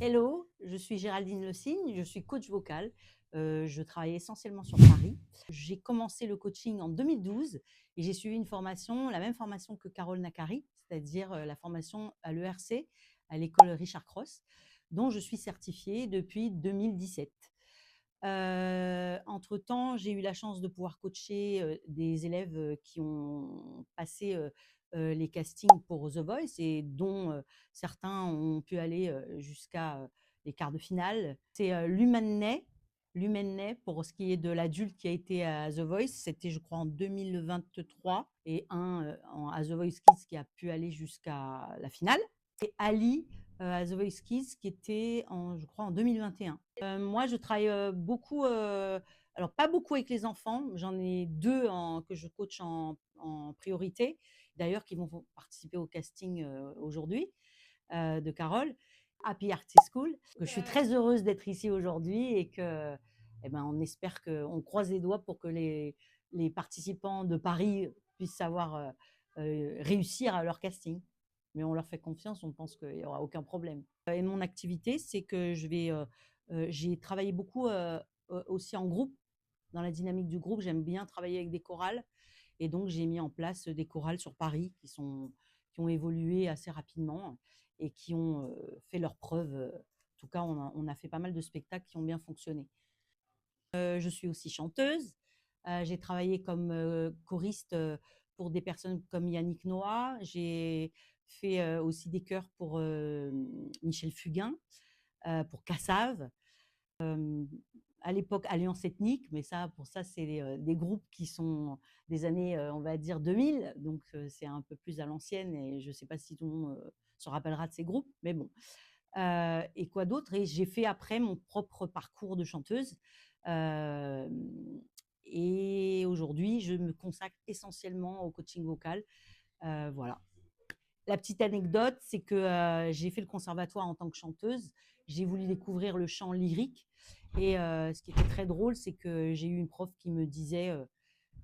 Hello, je suis Géraldine Le Cygne, je suis coach vocal. Je travaille essentiellement sur Paris. J'ai commencé le coaching en 2012 et j'ai suivi une formation, la même formation que Carole Nakari, c'est-à-dire la formation à l'ERC, à l'école Richard Cross, dont je suis certifiée depuis 2017. Entre-temps, j'ai eu la chance de pouvoir coacher des élèves qui ont passé les castings pour The Voice et dont certains ont pu aller jusqu'à les quarts de finale. C'est l'Humannet pour ce qui est de l'adulte qui a été à The Voice. C'était, je crois, en 2023 et à The Voice Kids qui a pu aller jusqu'à la finale. Et Ali à The Voice Kids qui était, je crois, en 2021. Moi, je travaille beaucoup, alors pas beaucoup avec les enfants, j'en ai deux que je coach en priorité, d'ailleurs qui vont participer au casting aujourd'hui de Carole, Happy Artist School. Je suis très heureuse d'être ici aujourd'hui et que, on espère on croise les doigts pour que les participants de Paris puissent savoir réussir à leur casting. Mais on leur fait confiance, on pense qu'il n'y aura aucun problème. Et mon activité, c'est que j'ai travaillé beaucoup aussi en groupe, dans la dynamique du groupe. J'aime bien travailler avec des chorales. Et donc, j'ai mis en place des chorales sur Paris qui ont évolué assez rapidement et qui ont fait leurs preuves. En tout cas, on a fait pas mal de spectacles qui ont bien fonctionné. Je suis aussi chanteuse. J'ai travaillé comme choriste pour des personnes comme Yannick Noah. J'ai fait aussi des chœurs pour Michel Fugain, pour Cassave. À l'époque, Alliance Ethnique, mais pour ça, c'est des groupes qui sont des années, on va dire, 2000. Donc, c'est un peu plus à l'ancienne et je ne sais pas si tout le monde se rappellera de ces groupes, mais bon. Et quoi d'autre? Et j'ai fait après mon propre parcours de chanteuse. Et aujourd'hui, je me consacre essentiellement au coaching vocal. Voilà. La petite anecdote, c'est que j'ai fait le conservatoire en tant que chanteuse. J'ai voulu découvrir le chant lyrique. Et ce qui était très drôle, c'est que j'ai eu une prof qui me disait,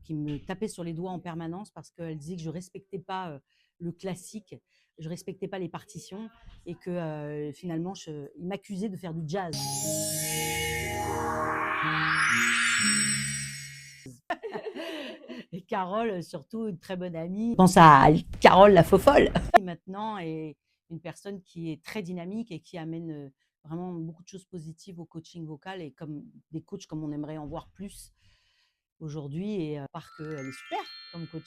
qui me tapait sur les doigts en permanence parce qu'elle disait que je ne respectais pas le classique, je ne respectais pas les partitions et que finalement, il m'accusait de faire du jazz. Et Carole, surtout une très bonne amie. Je pense à Carole la fofolle. Et maintenant est une personne qui est très dynamique et qui amène vraiment beaucoup de choses positives au coaching vocal et comme des coachs comme on aimerait en voir plus aujourd'hui. Et part qu'elle est super comme coach.